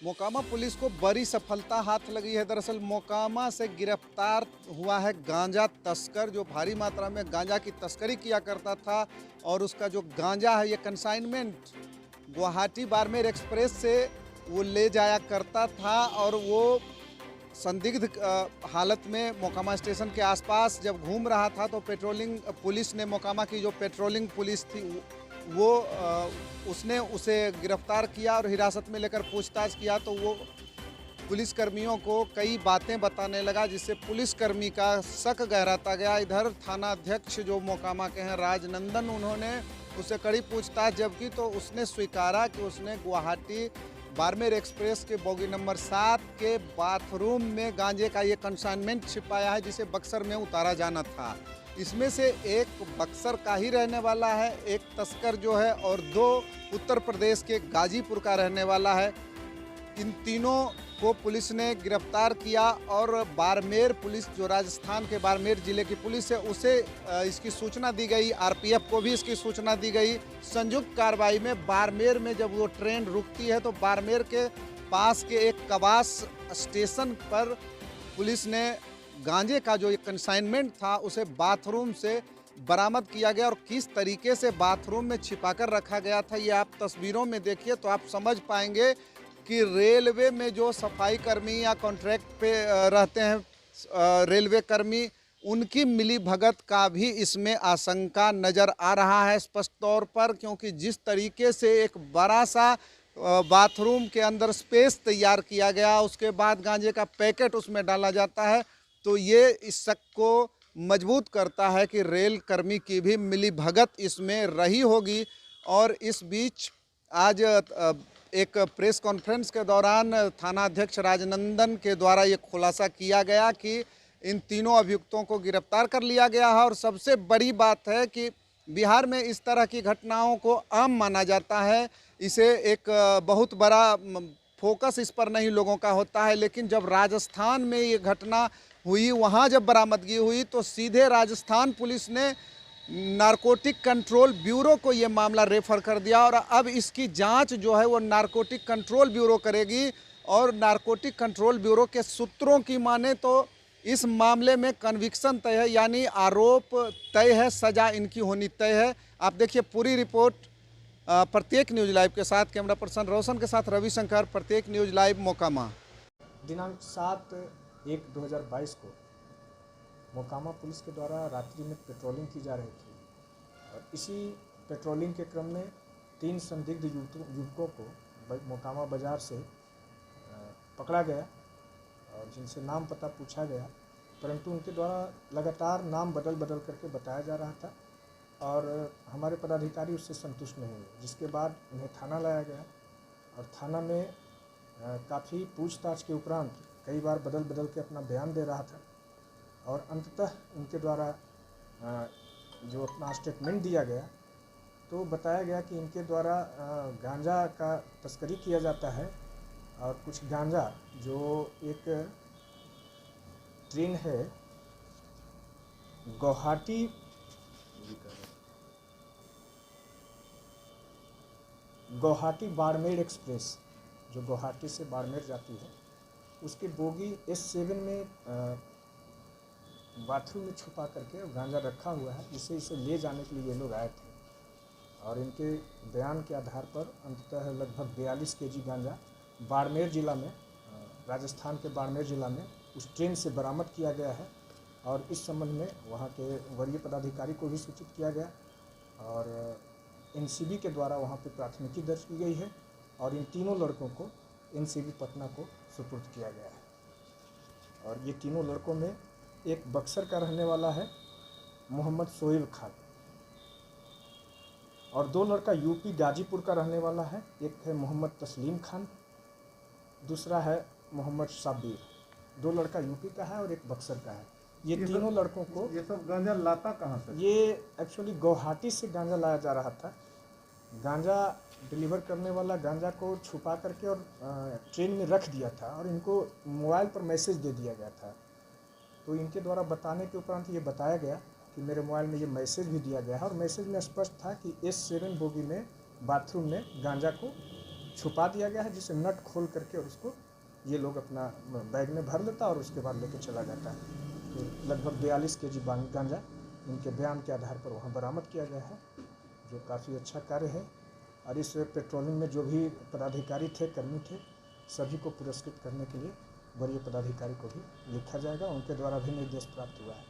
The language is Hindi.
मोकामा पुलिस को बड़ी सफलता हाथ लगी है। दरअसल मोकामा से गिरफ्तार हुआ है गांजा तस्कर, जो भारी मात्रा में गांजा की तस्करी किया करता था। और उसका जो गांजा है, ये कंसाइनमेंट गुवाहाटी बारमेर एक्सप्रेस से वो ले जाया करता था। और वो संदिग्ध हालत में मोकामा स्टेशन के आसपास जब घूम रहा था तो पेट्रोलिंग पुलिस ने, मोकामा की जो पेट्रोलिंग पुलिस थी, वो उसने उसे गिरफ्तार किया और हिरासत में लेकर पूछताछ किया। तो वो पुलिसकर्मियों को कई बातें बताने लगा, जिससे पुलिसकर्मी का शक गहराता गया। इधर थाना अध्यक्ष जो मोकामा के हैं, राजनंदन, उन्होंने उससे कड़ी पूछताछ जब की तो उसने स्वीकारा कि उसने गुवाहाटी बारमेर एक्सप्रेस के बोगी नंबर 7 के बाथरूम में गांजे का ये कंसाइनमेंट छिपाया है, जिसे बक्सर में उतारा जाना था। इसमें से एक बक्सर का ही रहने वाला है, एक तस्कर जो है, और 2 उत्तर प्रदेश के गाजीपुर का रहने वाला है। इन तीनों को पुलिस ने गिरफ्तार किया और बारमेर पुलिस, जो राजस्थान के बारमेर जिले की पुलिस है, उसे इसकी सूचना दी गई। आरपीएफ को भी इसकी सूचना दी गई। संयुक्त कार्रवाई में बारमेर में जब वो ट्रेन रुकती है तो बारमेर के पास के एक कबास स्टेशन पर पुलिस ने गांजे का जो एक कंसाइनमेंट था उसे बाथरूम से बरामद किया गया। और किस तरीके से बाथरूम में छिपाकर रखा गया था, ये आप तस्वीरों में देखिए तो आप समझ पाएंगे कि रेलवे में जो सफाई कर्मी या कॉन्ट्रैक्ट पे रहते हैं रेलवे कर्मी, उनकी मिली भगत का भी इसमें आशंका नज़र आ रहा है स्पष्ट तौर पर। क्योंकि जिस तरीके से एक बड़ा सा बाथरूम के अंदर स्पेस तैयार किया गया, उसके बाद गांजे का पैकेट उसमें डाला जाता है, तो ये इस शक को मजबूत करता है कि रेल कर्मी की भी मिली भगत इसमें रही होगी। और इस बीच आज एक प्रेस कॉन्फ्रेंस के दौरान थाना अध्यक्ष राजनंदन के द्वारा ये खुलासा किया गया कि इन तीनों अभियुक्तों को गिरफ्तार कर लिया गया है। और सबसे बड़ी बात है कि बिहार में इस तरह की घटनाओं को आम माना जाता है। इसे एक बहुत बड़ा फोकस इस पर नहीं लोगों का होता है। लेकिन जब राजस्थान में ये घटना हुई, वहाँ जब बरामदगी हुई, तो सीधे राजस्थान पुलिस ने नारकोटिक कंट्रोल ब्यूरो को ये मामला रेफर कर दिया। और अब इसकी जांच जो है वो नारकोटिक कंट्रोल ब्यूरो करेगी। और नारकोटिक कंट्रोल ब्यूरो के सूत्रों की माने तो इस मामले में कन्विक्शन तय है, यानी आरोप तय है, सजा इनकी होनी तय है। आप देखिए पूरी रिपोर्ट प्रत्येक न्यूज़ लाइव के साथ। कैमरा पर्सन रोशन के साथ रविशंकर, प्रत्येक न्यूज़ लाइव मोकामा। दिनांक 7/1/2022 को मोकामा पुलिस के द्वारा रात्रि में पेट्रोलिंग की जा रही थी और इसी पेट्रोलिंग के क्रम में 3 संदिग्ध युवकों को मोकामा बाज़ार से पकड़ा गया और जिनसे नाम पता पूछा गया, परंतु उनके द्वारा लगातार नाम बदल बदल करके बताया जा रहा था और हमारे पदाधिकारी उससे संतुष्ट नहीं हुए, जिसके बाद उन्हें थाना लाया गया। और थाना में काफ़ी पूछताछ के उपरांत कई बार बदल बदल के अपना बयान दे रहा था और अंततः उनके द्वारा जो अपना स्टेटमेंट दिया गया तो बताया गया कि इनके द्वारा गांजा का तस्करी किया जाता है और कुछ गांजा जो एक ट्रेन है गुवाहाटी बाड़मेर एक्सप्रेस, जो गुवाहाटी से बाड़मेर जाती है, उसके बोगी S7 में बाथरूम में छुपा करके गांजा रखा हुआ है, जिसे इसे ले जाने के लिए ये लोग आए थे। और इनके बयान के आधार पर अंततः लगभग 42 kg गांजा बाड़मेर जिला में, राजस्थान के बाड़मेर जिला में उस ट्रेन से बरामद किया गया है। और इस संबंध में वहाँ के वरीय पदाधिकारी को भी सूचित किया गया और NCB के द्वारा वहाँ पे प्राथमिकी दर्ज की गई है और इन तीनों लड़कों को NCB पटना को सुपुर्द किया गया है। और ये तीनों लड़कों में एक बक्सर का रहने वाला है मोहम्मद शोएब खान और 2 लड़का यूपी गाजीपुर का रहने वाला है। एक है मोहम्मद तस्लीम खान, दूसरा है मोहम्मद साबिर। 2 लड़का यूपी का है और एक बक्सर का है। ये तीनों लड़कों को, ये सब गांजा लाता कहाँ से? ये एक्चुअली गुवाहाटी से गांजा लाया जा रहा था। गांजा डिलीवर करने वाला गांजा को छुपा करके और ट्रेन में रख दिया था और इनको मोबाइल पर मैसेज दे दिया गया था। तो इनके द्वारा बताने के उपरांत ये बताया गया कि मेरे मोबाइल में ये मैसेज भी दिया गया है और मैसेज में स्पष्ट था कि S7 बोगी में बाथरूम में गांजा को छुपा दिया गया है, जिसे नट खोल करके और उसको ये लोग अपना बैग में भर लेता और उसके बाद लेके चला जाता है। तो लगभग 42 kg गांजा इनके बयान के आधार पर वहाँ बरामद किया गया है, जो काफ़ी अच्छा कार्य है। और इस पेट्रोलिंग में जो भी पदाधिकारी थे, कर्मी थे, सभी को पुरस्कृत करने के लिए वरीय पदाधिकारी को भी लिखा जाएगा। उनके द्वारा भी निर्देश प्राप्त हुआ है।